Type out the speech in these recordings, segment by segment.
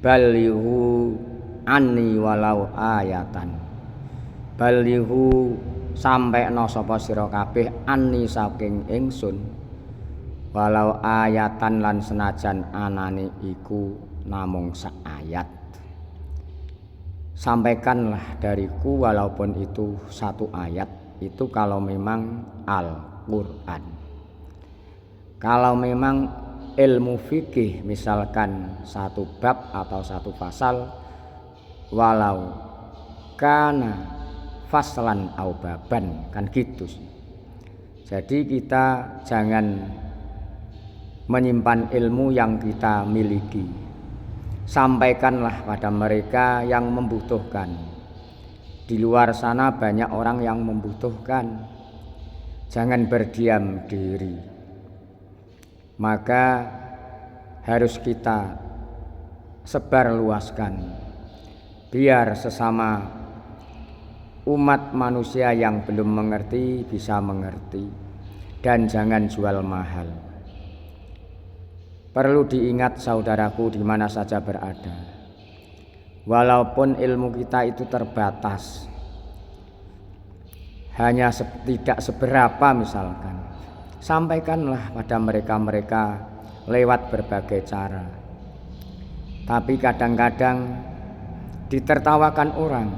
balighu anni walau ayatan. Balighu sampekno sapa sira kabeh anni saking ingsun walau ayatan lan senajan anane iku namung sak ayat. Sampaikanlah dariku walaupun itu satu ayat, itu kalau memang Al-Qur'an. Kalau memang ilmu fikih misalkan satu bab atau satu pasal, walau kana faslan au baban, kan gitu sih. Jadi kita jangan menyimpan ilmu yang kita miliki. Sampaikanlah pada mereka yang membutuhkan. Di luar sana banyak orang yang membutuhkan. Jangan berdiam diri. Maka harus kita sebarluaskan biar sesama umat manusia yang belum mengerti bisa mengerti, dan jangan jual mahal. Perlu diingat saudaraku di mana saja berada, walaupun ilmu kita itu terbatas, hanya tidak seberapa misalkan, sampaikanlah pada mereka-mereka lewat berbagai cara. Tapi kadang-kadang ditertawakan orang.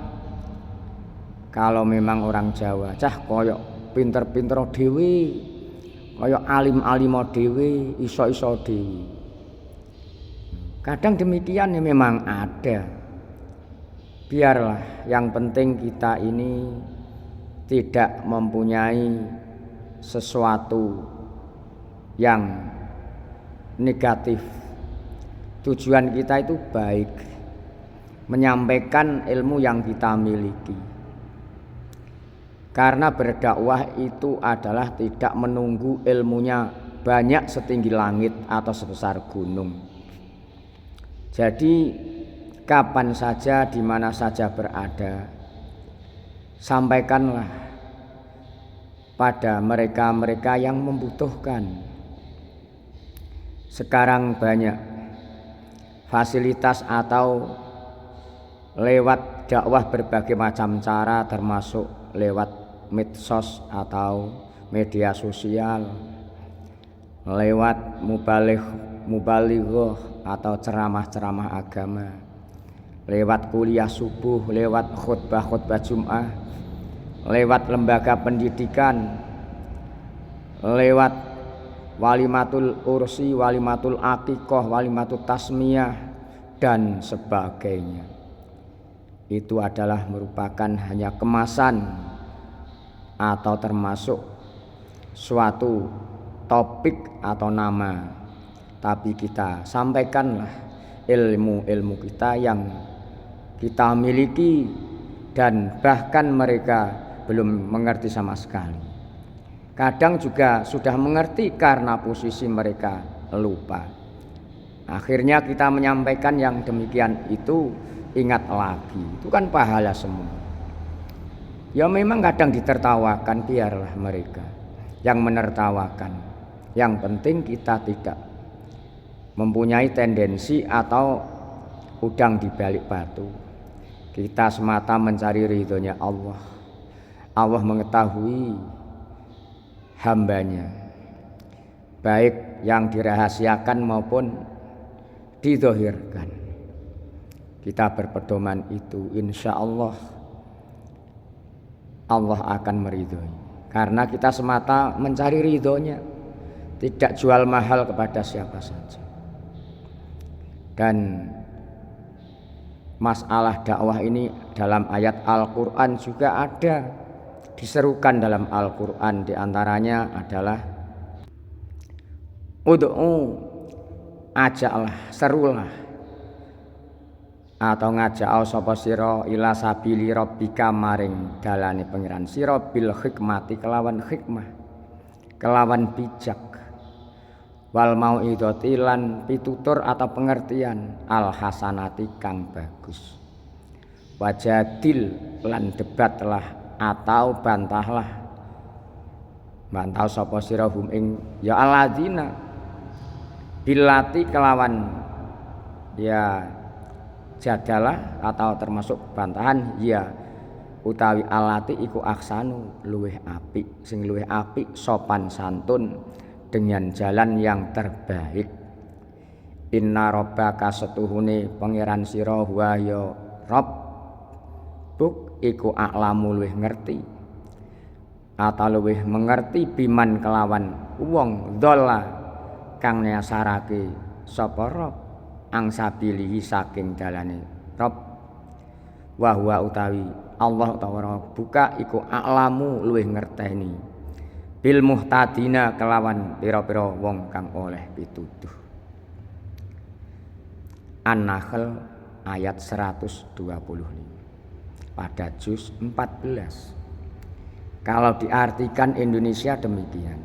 Kalau memang orang Jawa, cah koyok pinter-pinter dhewe, koyok alim-alim dhewe, iso-iso dhewe. Kadang demikian ya, memang ada. Biarlah, yang penting kita ini tidak mempunyai sesuatu yang negatif. Tujuan kita itu baik, menyampaikan ilmu yang kita miliki. Karena berdakwah itu adalah tidak menunggu ilmunya banyak setinggi langit atau sebesar gunung. Jadi kapan saja, di mana saja berada, sampaikanlah pada mereka-mereka yang membutuhkan. Sekarang banyak fasilitas atau lewat dakwah berbagai macam cara, termasuk lewat medsos atau media sosial, lewat mubalighah atau ceramah-ceramah agama, lewat kuliah subuh, lewat khutbah-khutbah Jum'ah, lewat lembaga pendidikan, lewat walimatul ursi, walimatul aqiqah, walimatul tasmiyah, dan sebagainya. Itu adalah merupakan hanya kemasan atau termasuk suatu topik atau nama. Tapi kita sampaikanlah ilmu-ilmu kita yang kita miliki, dan bahkan mereka belum mengerti sama sekali. Kadang juga sudah mengerti karena posisi mereka lupa. Akhirnya kita menyampaikan yang demikian itu, ingat lagi, itu kan pahala semua. Ya memang kadang ditertawakan, biarlah mereka yang menertawakan. Yang penting kita tidak mempunyai tendensi atau udang di balik batu. Kita semata mencari ridhonya Allah. Allah mengetahui hambanya, baik yang dirahasiakan maupun didhahirkan. Kita berpedoman itu, insya Allah Allah akan meridhoi, karena kita semata mencari ridhonya, tidak jual mahal kepada siapa saja. Dan masalah dakwah ini dalam ayat Al-Quran juga ada, diserukan dalam Al-Quran. Diantaranya adalah ud'u, ajaklah, serulah, atau ngajak sapa sira ila sabili rabbika maring dalane pangeran sira bil hikmati, kelawan hikmah, kelawan bijak, wal mau'idati lan pitutur atau pengertian, al hasanati kang bagus, wajadil lan debatlah atau bantahlah, bantah sapa sira hum ing ya alladzina bilati, kelawan ya jadalah atau termasuk bantahan ya utawi alati iku aksanu luweh apik, sing luweh apik sopan santun dengan jalan yang terbaik. Inna rabbaka setuhune pangeran sira wa ya Rabb buk iku aklamu luweh ngerti atau luweh mengerti biman kelawan wong dola kang nyasarake sapa Rabb angsabilihi saking dalane Rabb wa huwa utawi Allah ta'ala buka iku aklamu luwih ngerteni bil muhtadina kelawan pira-pira wong kang oleh pituduh. An-Nahl ayat 125 pada juz 14. Kalau diartikan Indonesia demikian,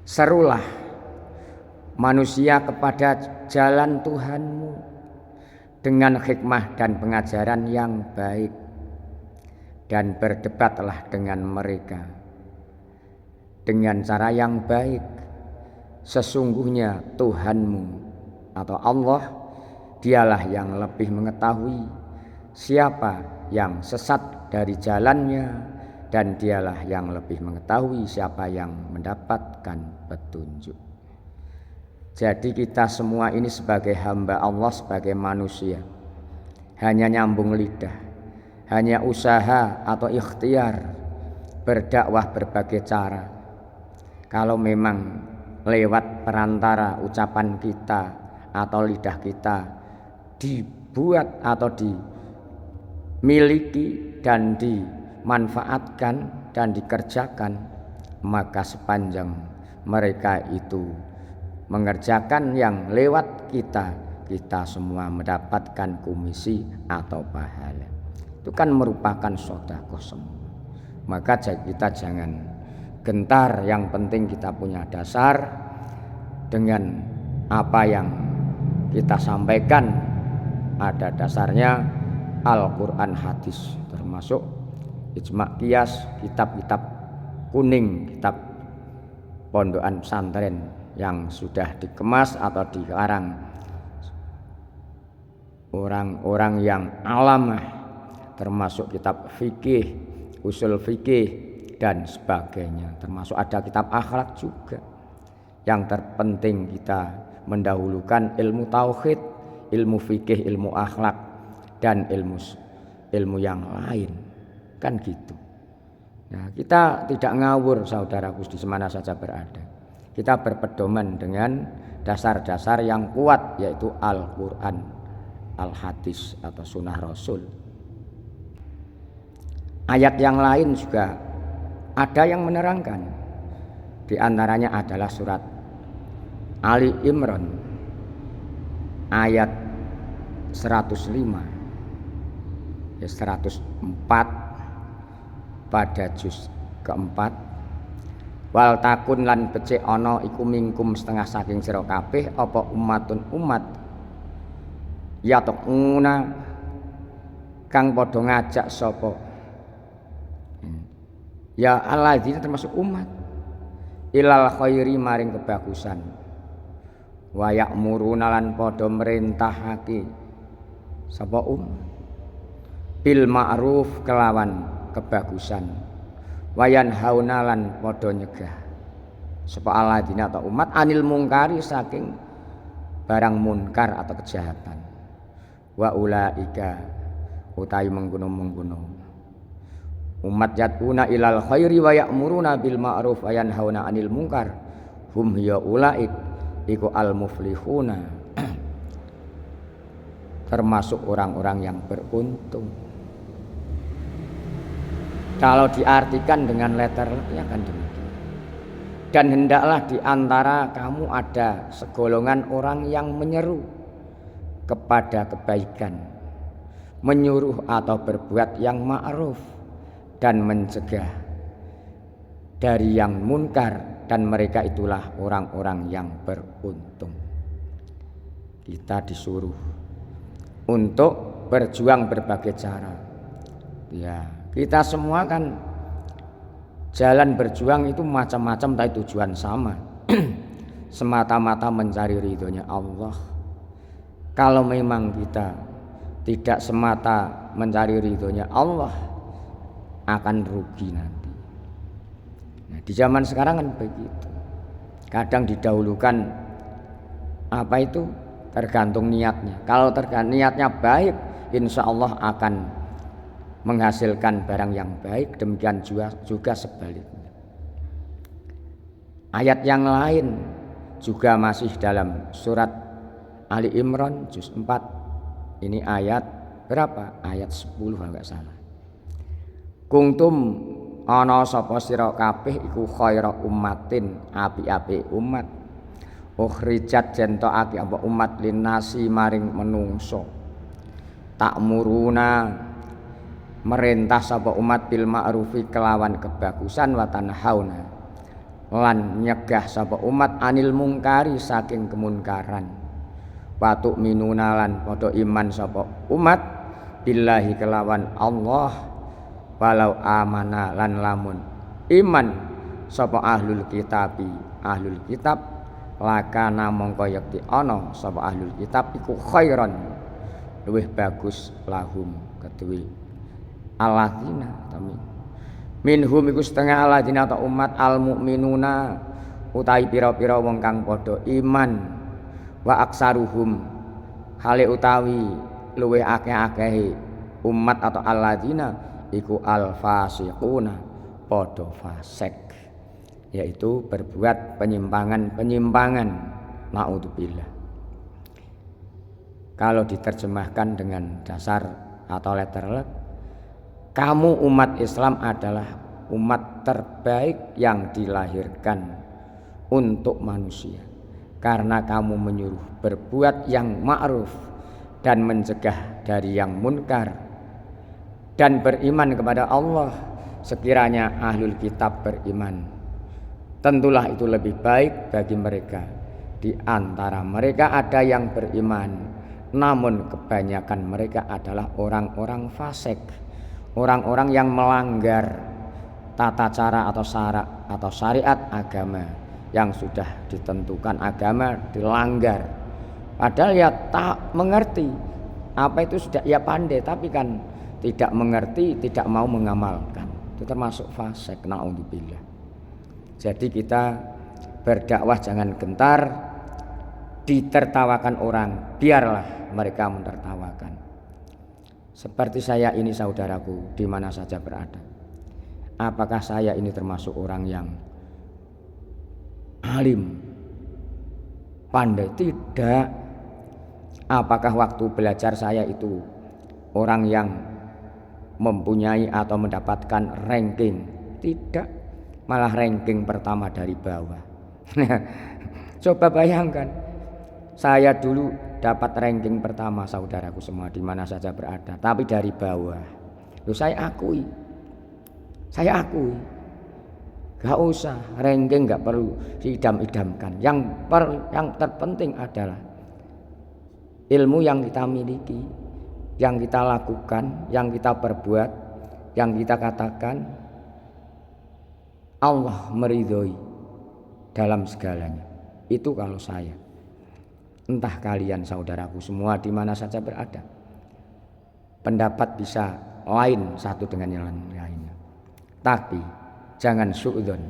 serulah manusia kepada jalan Tuhanmu dengan hikmah dan pengajaran yang baik, dan berdebatlah dengan mereka dengan cara yang baik. Sesungguhnya Tuhanmu atau Allah dialah yang lebih mengetahui siapa yang sesat dari jalannya, dan dialah yang lebih mengetahui siapa yang mendapatkan petunjuk. Jadi kita semua ini sebagai hamba Allah, sebagai manusia, hanya nyambung lidah, hanya usaha atau ikhtiar berdakwah berbagai cara. Kalau memang lewat perantara ucapan kita atau lidah kita dibuat atau dimiliki dan dimanfaatkan dan dikerjakan, maka sepanjang mereka itu mengerjakan yang lewat kita, kita semua mendapatkan komisi atau pahala. Itu kan merupakan sedekah semua. Maka kita jangan gentar, yang penting kita punya dasar dengan apa yang kita sampaikan ada dasarnya Al-Quran, hadis, termasuk ijma' qiyas, kitab-kitab kuning, kitab pondokan pesantren yang sudah dikemas atau dikarang orang-orang yang alamah, termasuk kitab fikih, usul fikih dan sebagainya, termasuk ada kitab akhlak juga. Yang terpenting kita mendahulukan ilmu tauhid, ilmu fikih, ilmu akhlak dan ilmu yang lain, kan gitu. Nah, kita tidak ngawur saudaraku di mana saja berada. Kita berpedoman dengan dasar-dasar yang kuat, yaitu Al-Quran, Al-Hadis atau Sunnah Rasul. Ayat yang lain juga ada yang menerangkan. Di antaranya adalah surat Ali Imran ayat 105, 104 pada juz keempat. Wal takun lan becik ana iku mingkum setengah saking sira kabeh apa ummatun umat yatquna kang padha ngajak sapa ya alladzina termasuk umat ilal khairi maring kebagusan wa ya'muruna lan padha merintahake sapa bil ma'ruf kelawan kebagusan wayan haunalan padha nyegah sapa alladzina atau umat anil mungkari saking barang munkar atau kejahatan. Wa ulaika utawi mengkono-mengkono umat yatuna ilal khairi wa ya'muruna bil ma'ruf wa yanhauna anil munkar hum ya ulaik iku al muflihuna termasuk orang-orang yang beruntung. Kalau diartikan dengan letter-letternya kan demikian. Dan hendaklah di antara kamu ada segolongan orang yang menyeru kepada kebaikan, menyuruh atau berbuat yang ma'ruf dan mencegah dari yang munkar, dan mereka itulah orang-orang yang beruntung. Kita disuruh untuk berjuang berbagai cara. Ya, kita semua kan jalan berjuang itu macam-macam, tapi tujuan sama. Semata-mata mencari ridhonya Allah. Kalau memang kita tidak semata mencari ridhonya Allah, akan rugi nanti. Nah, di zaman sekarang kan begitu. Kadang didahulukan apa itu, tergantung niatnya. Kalau niatnya baik, insya Allah akan menghasilkan barang yang baik. Demikian juga sebaliknya. Ayat yang lain juga masih dalam surat Ali Imran juz 4. Ini ayat berapa? Ayat 10 kalau enggak salah. Kuntum ana sapa sira kabeh iku khaira ummatin, api-api umat. Ukhrijat jentokake apa umat linasi maring menungso. Takmuruna merintah sapa umat bil ma'rufi kelawan kebagusan wa tanhauna lan nyegah sapa umat anil mungkari saking kemunkaran. Wa tu'minuna lan padha iman sapa umat billahi kelawan Allah walau amana lan lamun iman sapa ahlul kitabi ahlul kitab lakana mongko yakti ana sapa ahlul kitab iku khairan luwih bagus lahum kedue alladzina minhum iku setengah alladzina ta umat al mukminuna utahi pira-pira wong kang padha iman wa aksaruhum hale utawi luwih akeh-akeh umat atau alladzina iku al fasiquna padha fasik, yaitu berbuat penyimpangan naudzubillah. Kalau diterjemahkan dengan dasar atau letterlet, kamu umat Islam adalah umat terbaik yang dilahirkan untuk manusia. Karena kamu menyuruh berbuat yang ma'ruf dan mencegah dari yang munkar dan beriman kepada Allah. Sekiranya ahlul kitab beriman, tentulah itu lebih baik bagi mereka. Di antara mereka ada yang beriman, namun kebanyakan mereka adalah orang-orang fasik, orang-orang yang melanggar tata cara atau syarak atau syariat agama yang sudah ditentukan. Agama dilanggar, padahal ya tak mengerti apa itu, sudah ya pandai tapi kan tidak mengerti, tidak mau mengamalkan, itu termasuk fasik, naudzubillah. Jadi kita berdakwah jangan gentar, ditertawakan orang biarlah mereka menertawakan. Seperti saya ini saudaraku, di mana saja berada, apakah saya ini termasuk orang yang alim, pandai? Tidak. Apakah waktu belajar saya itu orang yang mempunyai atau mendapatkan ranking? Tidak, malah ranking pertama dari bawah. Coba bayangkan, saya dulu dapat ranking pertama saudaraku semua di mana saja berada, tapi dari bawah. Loh, saya akui. Gak usah ranking, gak perlu diidam-idamkan. Yang terpenting adalah ilmu yang kita miliki, yang kita lakukan, yang kita perbuat, yang kita katakan, Allah meridhoi dalam segalanya. Itu kalau saya. Entah kalian saudaraku semua di mana saja berada, pendapat bisa lain satu dengan yang lainnya. Tapi jangan suudzon,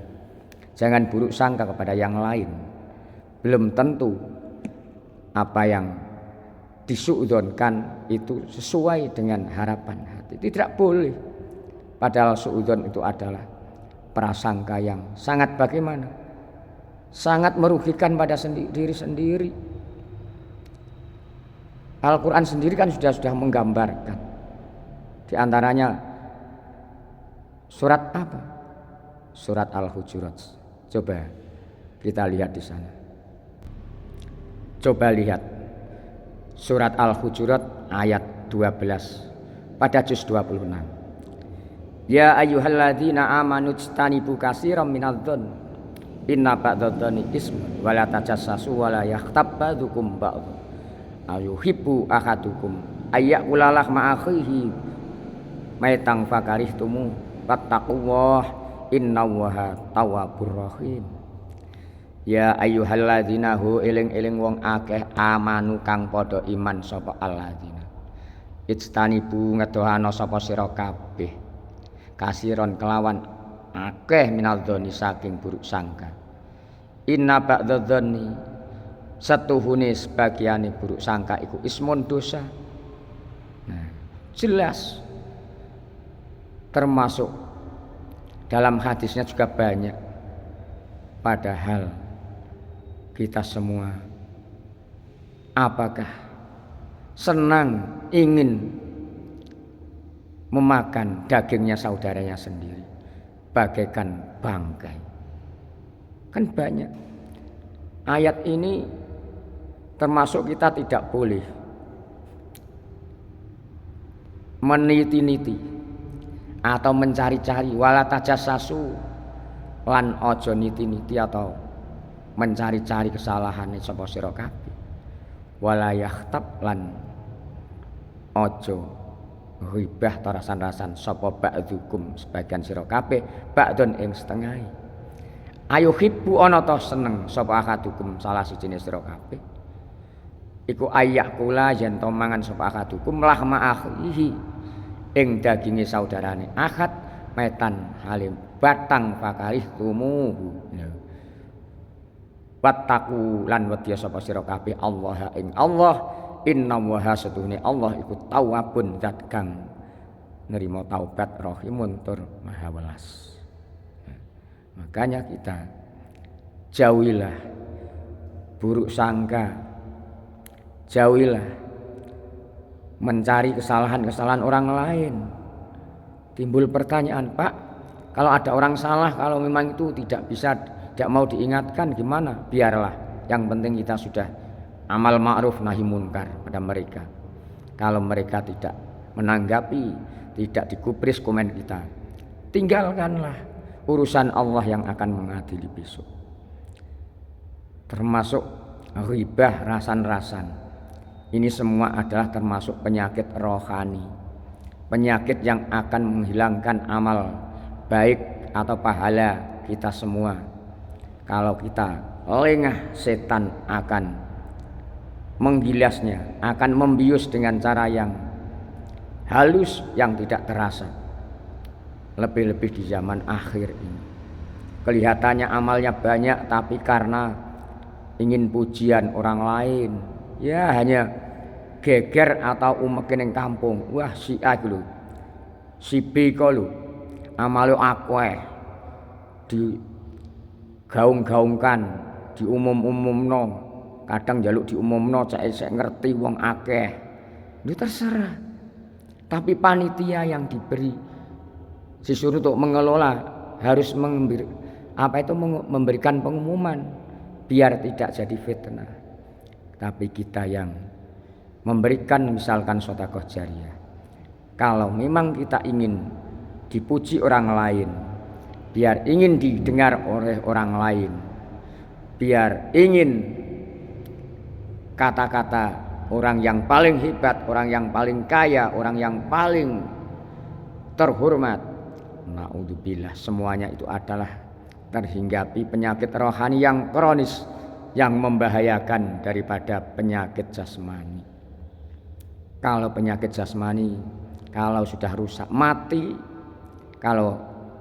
jangan buruk sangka kepada yang lain. Belum tentu apa yang disuudzonkan itu sesuai dengan harapan hati. Tidak boleh. Padahal suudzon itu adalah prasangka yang sangat bagaimana? Sangat merugikan pada diri sendiri. Al-Quran sendiri kan sudah menggambarkan. Di antaranya surat apa? Surat Al-Hujurat. Coba kita lihat di sana. Coba lihat surat Al-Hujurat ayat 12 pada juz 26. Ya ayyuhalladzina amanu ijtanibu katsiran minadh-dhonn inna ba'dadh-dhonni ismun wa la tajassasu wa la yaghtab ba'dukum ba'd ayuhibbu ahadukum ayyakulalah ma'akhihi maitang fakarihtumu wattaqullah innallaha tawwabur rahim. Ya ayyuhalladzina hu eling-eling wong akeh amanu kang padha iman sapa alladzina ijtanibu ngedohana sapa sira kabeh kasiron kelawan akeh minadzoni saking buruk sangka inna ba'dzadzoni setuhune sebagiane buruk sangka iku ismun dosa. Nah, jelas termasuk dalam hadisnya juga banyak, padahal kita semua apakah senang ingin memakan dagingnya saudaranya sendiri bagaikan bangkai? Kan banyak. Ayat ini termasuk kita tidak boleh meniti-niti atau mencari-cari, wala tajassasu, lan ojo niti-niti atau mencari-cari kesalahan sapa sira kabeh, wala yakhtab lan ojo ghibah rasan-rasan sapa ba'dukum sebagian sira kabeh ba'dun ing setengahe. Ayo hibbu ana ta seneng sapa akadukum salah sijine sira kabeh iku ayyakula yen to mangan sapa akadukum lahma akhihi ing daginge saudarane akad metan halim batang fakalih tumuhu. Wattaqu lan wedya sapa sira kabeh Allah ing Allah innallaha setuhune Allah iku tawwabun zat kang nerima taubat rahimun tur maha welas. Makanya kita jauhilah buruk sangka, jauhilah mencari kesalahan-kesalahan orang lain. Timbul pertanyaan, Pak, kalau ada orang salah, kalau memang itu tidak mau diingatkan gimana? Biarlah, yang penting kita sudah amal ma'ruf nahi munkar pada mereka. Kalau mereka tidak menanggapi, tidak digubris komen kita, tinggalkanlah, urusan Allah yang akan mengadili besok. Termasuk ghibah rasan-rasan, ini semua adalah termasuk penyakit rohani, penyakit yang akan menghilangkan amal baik atau pahala kita semua. Kalau kita lengah, setan akan menggilasnya, akan membius dengan cara yang halus yang tidak terasa. Lebih-lebih di zaman akhir ini, kelihatannya amalnya banyak, tapi karena ingin pujian orang lain, ya hanya geger atau umek ning kampung. Wah, si A lho, si B lho, amale akeh, digaung-gaungkan, diumum-umumno, kadang njaluk diumumno cek ngerti wong akeh. Itu terserah. Tapi panitia yang diberi disuruh untuk mengelola harus memberikan pengumuman biar tidak jadi fitnah. Tapi kita yang memberikan misalkan sedekah jariyah, kalau memang kita ingin dipuji orang lain, biar ingin didengar oleh orang lain, biar ingin kata-kata orang yang paling hebat, orang yang paling kaya, orang yang paling terhormat, naudzubillah, semuanya itu adalah terhinggapi penyakit rohani yang kronis, yang membahayakan daripada penyakit jasmani. Kalau penyakit jasmani, kalau sudah rusak mati, kalau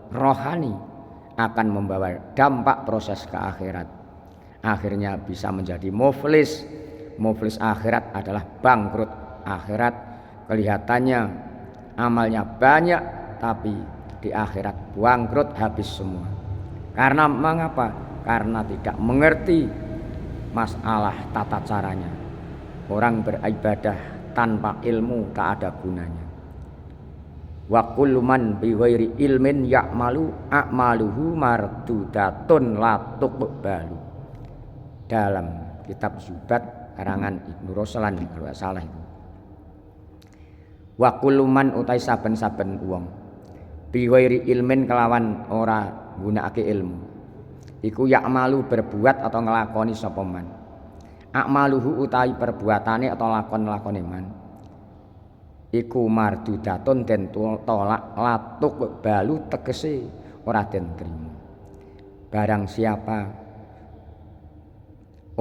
rohani akan membawa dampak proses ke akhirat. Akhirnya bisa menjadi muflis. Muflis akhirat adalah bangkrut akhirat. Kelihatannya amalnya banyak, tapi di akhirat bangkrut habis semua. Karena mengapa? Karena tidak mengerti masalah tata caranya. Orang beribadah tanpa ilmu tak ada gunanya. Wa kullu man bi ghairi ilmin ya'malu a'maluhu mardudatun la tuqbalu. Dalam kitab Zubat karangan Ibnu Ruslan kalau tidak salah itu. Wa kullu man utai saben-saben wong bi ghairi ilmin kelawan ora gunakake ilmu iku ya'malu berbuat atau nglakoni sapa man. A'maluhu utai perbuatane atau lakon-lakone man iku mardudatun den tolak latuk balu tegese ora den trima. Barang siapa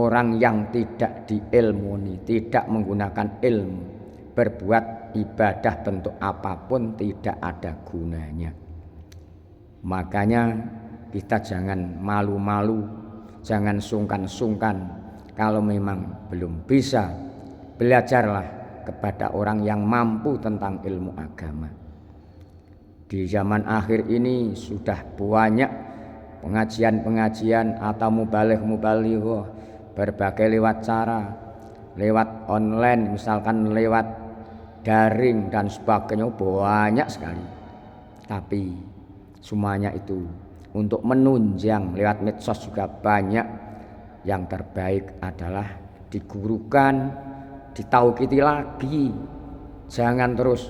orang yang tidak diilmuni, tidak menggunakan ilmu, berbuat ibadah bentuk apapun tidak ada gunanya. Makanya kita jangan malu-malu, jangan sungkan-sungkan. Kalau memang belum bisa, belajarlah kepada orang yang mampu tentang ilmu agama. Di zaman akhir ini sudah banyak pengajian-pengajian atau mubaligh-mubalighah berbagai lewat cara, lewat online, misalkan lewat daring dan sebagainya, banyak sekali. Tapi semuanya itu untuk menunjang, lewat medsos juga banyak. Yang terbaik adalah digurukan, ditaukiti lagi, jangan terus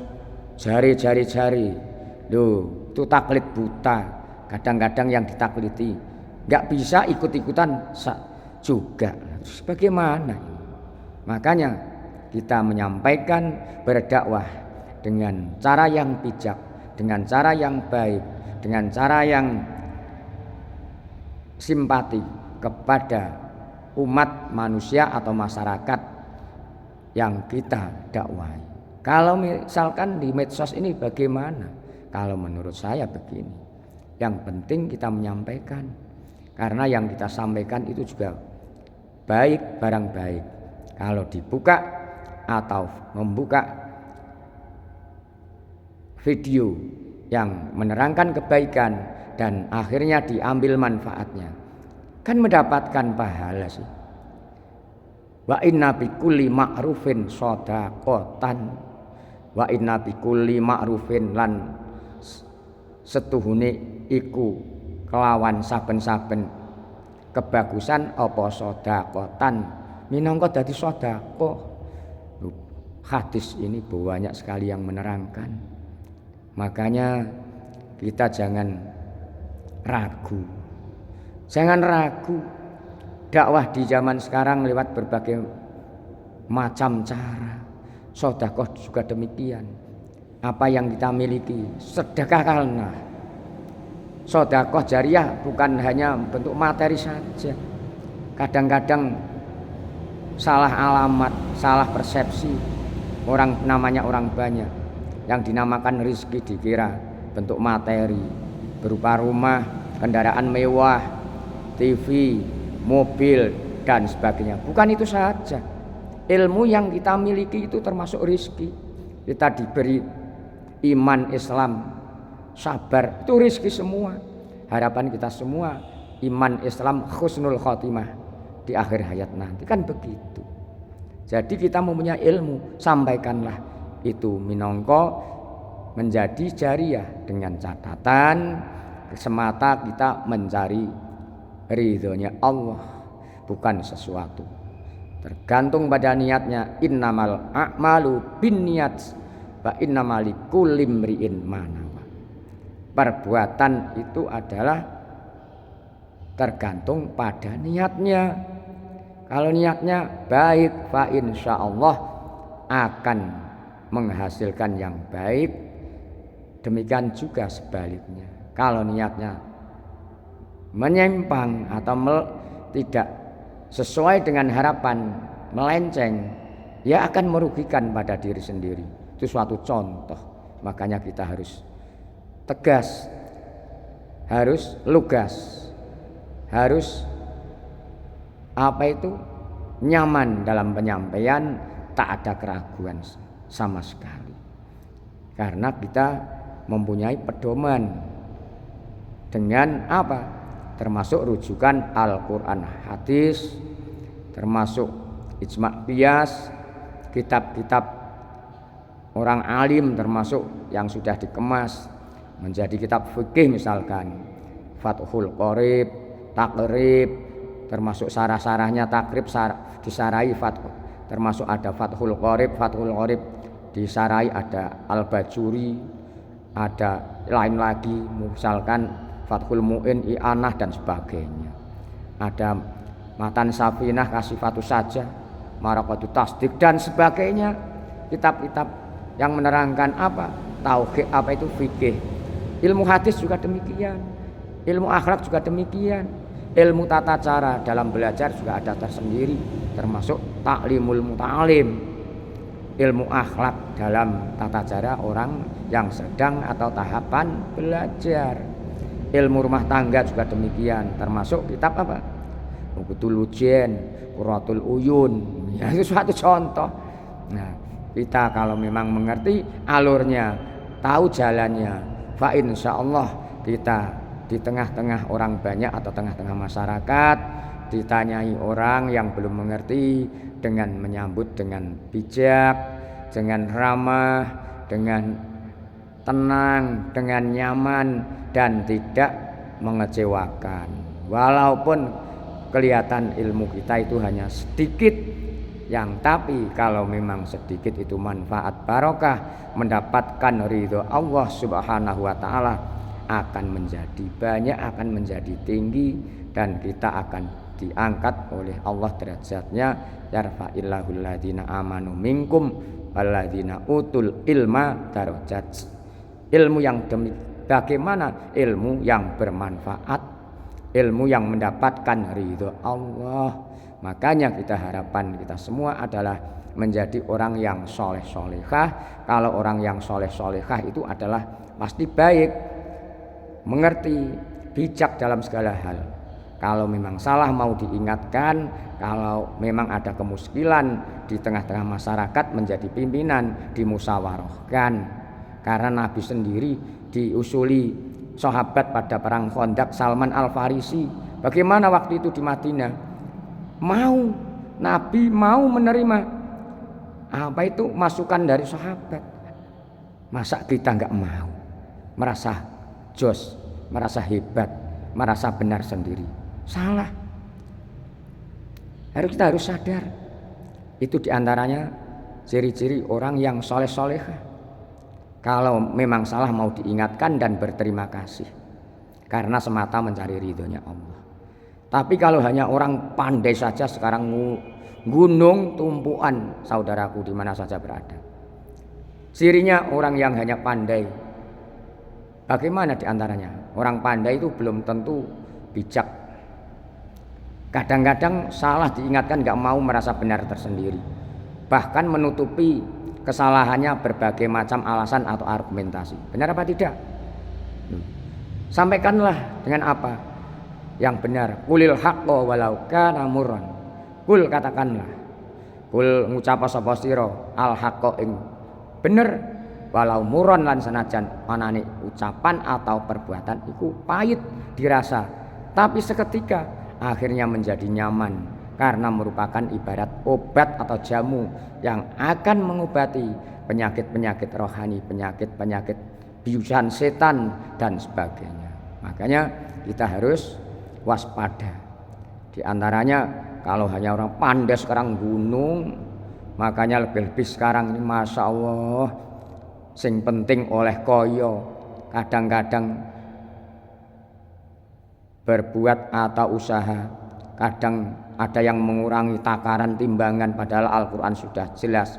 jari. Loh, itu taklid buta. Kadang-kadang yang ditakliti nggak bisa ikut-ikutan juga. Bagaimana? Makanya kita menyampaikan, berdakwah dengan cara yang bijak, dengan cara yang baik, dengan cara yang simpati kepada umat manusia atau masyarakat yang kita dakwai. Kalau misalkan di medsos ini bagaimana? Kalau menurut saya begini, yang penting kita menyampaikan, karena yang kita sampaikan itu juga baik, barang baik. Kalau dibuka atau membuka video yang menerangkan kebaikan dan akhirnya diambil manfaatnya, kan mendapatkan pahala sih. Wa inna bikulli ma'rufin shadaqatan, wa inna bikulli ma'rufin lan setuhune iku kelawan saben-saben kebagusan apa shadaqatan minangka dadi sedekah. Hadis ini banyak sekali yang menerangkan. Makanya kita jangan ragu. Jangan ragu. Dakwah di zaman sekarang lewat berbagai macam cara. Sedekah juga demikian. Apa yang kita miliki, sedekahkanlah. Sedekah jariah bukan hanya bentuk materi saja. Kadang-kadang salah alamat, salah persepsi. Namanya orang banyak. Yang dinamakan rezeki dikira bentuk materi, berupa rumah, kendaraan mewah, TV, mobil dan sebagainya. Bukan itu saja. Ilmu yang kita miliki itu termasuk rezeki. Kita diberi iman, Islam, sabar, itu rezeki semua. Harapan kita semua iman, Islam, husnul khotimah di akhir hayat nanti, kan begitu. Jadi kita mempunyai ilmu, sampaikanlah itu minangka menjadi jariah, dengan catatan semata kita mencari ridhonya Allah, bukan sesuatu. Tergantung pada niatnya. Innamal a'malu binniyat wa innamal likulli imri'in ma nawa. Perbuatan itu adalah tergantung pada niatnya. Kalau niatnya baik, fa insyaallah akan menghasilkan yang baik. Demikian juga sebaliknya. Kalau niatnya menyimpang atau tidak sesuai dengan harapan, melenceng, ya akan merugikan pada diri sendiri. Itu suatu contoh. Makanya kita harus tegas, harus lugas, harus nyaman dalam penyampaian, tak ada keraguan sama sekali. Karena kita mempunyai pedoman dengan termasuk rujukan Al-Quran, hadis, termasuk ijma' qiyas, kitab-kitab orang alim, termasuk yang sudah dikemas menjadi kitab fikih, misalkan Fathul Qorib, Taqrib, termasuk sarah-sarahnya takrib disarai termasuk ada Fathul Qorib disarai, ada Al-Bajuri, ada lain lagi misalkan Fathul Mu'in, I'anah dan sebagainya. Ada Matan Safinah, Kasifatus Saja, Maraqatut Tasdik dan sebagainya. Kitab-kitab yang menerangkan tauhid, itu fikih. Ilmu hadis juga demikian. Ilmu akhlak juga demikian. Ilmu tata cara dalam belajar juga ada tersendiri, termasuk taklimul muta'alim, ilmu akhlak dalam tata cara orang yang sedang atau tahapan belajar. Ilmu rumah tangga juga demikian, termasuk kitab apa? Uqudul Ujen, Qurratul Uyun, ya itu suatu contoh. Nah, kita kalau memang mengerti alurnya, tahu jalannya, fa insyaallah kita di tengah-tengah orang banyak atau tengah-tengah masyarakat ditanyai orang yang belum mengerti, dengan menyambut dengan bijak, dengan ramah, dengan tenang, dengan nyaman dan tidak mengecewakan. Walaupun kelihatan ilmu kita itu hanya sedikit, yang tapi kalau memang sedikit itu manfaat barokah, mendapatkan ridho Allah Subhanahu wa taala, akan menjadi banyak, akan menjadi tinggi, dan kita akan diangkat oleh Allah derajatnya. Yarfa'illahul ladzina amanu minkum walladzina utul ilma darajat. Ilmu yang bagaimana? Ilmu yang bermanfaat, ilmu yang mendapatkan ridho Allah. Makanya kita harapan kita semua adalah menjadi orang yang soleh solehah. Kalau orang yang soleh solehah itu adalah pasti baik, mengerti, bijak dalam segala hal. Kalau memang salah mau diingatkan, kalau memang ada kemuskilan di tengah-tengah masyarakat menjadi pimpinan, dimusyawarahkan. Karena Nabi sendiri diusuli sahabat pada perang Khandaq, Salman Al-Farisi. Bagaimana waktu itu di Madinah? Nabi mau menerima apa itu masukan dari sahabat. Masa kita enggak mau? Merasa jos, merasa hebat, merasa benar sendiri. Salah. Kita harus sadar. Itu diantaranya ciri-ciri orang yang soleh-solehah. Kalau memang salah mau diingatkan dan berterima kasih, karena semata mencari ridhonya Allah. Tapi kalau hanya orang pandai saja, sekarang gunung tumpuan saudaraku di mana saja berada. Cirinya orang yang hanya pandai. Bagaimana diantaranya? Orang pandai itu belum tentu bijak. Kadang-kadang salah diingatkan gak mau, merasa benar tersendiri. Bahkan menutupi kesalahannya berbagai macam alasan atau argumentasi. Benar apa tidak? Sampaikanlah dengan apa yang benar. Qulil haqqo walau kana murran. Kul, katakanlah. Kul ngucapa sapa sira al haqqo ing bener walau murran lan senajan anane ucapan atau perbuatan iku pahit dirasa, tapi seketika akhirnya menjadi nyaman karena merupakan ibarat obat atau jamu yang akan mengobati penyakit-penyakit rohani, penyakit-penyakit biusan setan dan sebagainya. Makanya kita harus waspada. Di antaranya kalau hanya orang pandai sekarang gunung, makanya lebih-lebih sekarang ini Masya Allah, sing penting oleh koyo, kadang-kadang berbuat atau usaha, kadang ada yang mengurangi takaran timbangan, padahal Al-Quran sudah jelas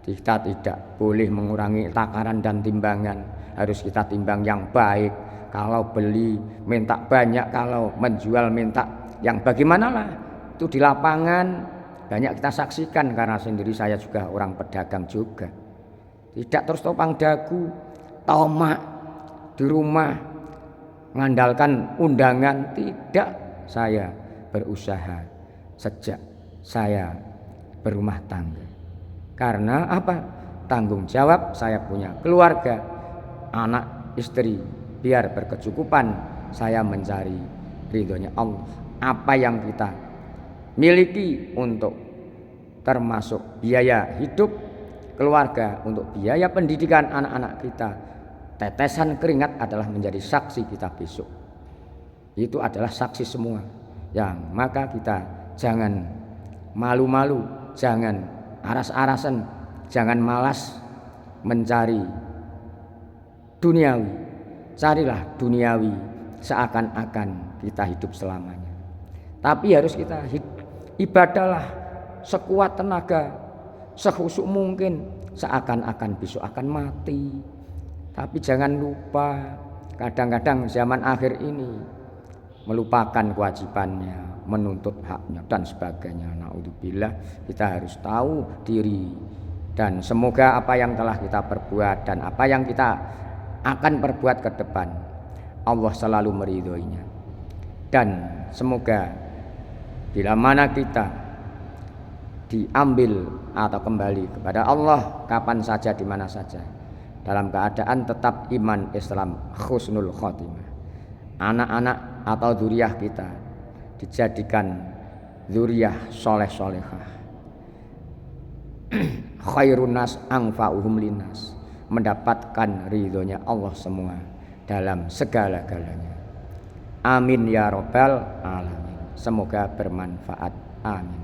kita tidak boleh mengurangi takaran dan timbangan, harus kita timbang yang baik. Kalau beli minta banyak, kalau menjual minta yang bagaimanalah. Itu di lapangan banyak kita saksikan, karena sendiri saya juga orang pedagang juga. Tidak terus topang dagu, tomak di rumah, mengandalkan undangan. Tidak, saya berusaha sejak saya berumah tangga. Karena apa? Tanggung jawab, saya punya keluarga, anak, istri, biar berkecukupan saya mencari ridhonya Allah. Apa yang kita miliki untuk termasuk biaya hidup keluarga, untuk biaya pendidikan anak-anak kita, tetesan keringat adalah menjadi saksi kita besok. Itu adalah saksi semua. Yang maka kita jangan malu-malu, jangan aras-arasan, jangan malas mencari duniawi. Carilah duniawi seakan-akan kita hidup selamanya. Tapi harus kita ibadahlah sekuat tenaga, sekhusyuk mungkin, seakan-akan besok akan mati. Tapi jangan lupa, kadang-kadang zaman akhir ini melupakan kewajibannya, menuntut haknya dan sebagainya. Naudzubillah, kita harus tahu diri, dan semoga apa yang telah kita perbuat dan apa yang kita akan perbuat ke depan Allah selalu meridhoinya. Dan semoga bila mana kita diambil atau kembali kepada Allah kapan saja di mana saja dalam keadaan tetap iman Islam husnul khotimah, anak-anak atau zuriyah kita dijadikan zuriyah soleh-solehah, khairun nas anfa'uhum linnas, mendapatkan ridhonya Allah semua dalam segala-galanya. Amin ya robbal alamin. Semoga bermanfaat. Amin.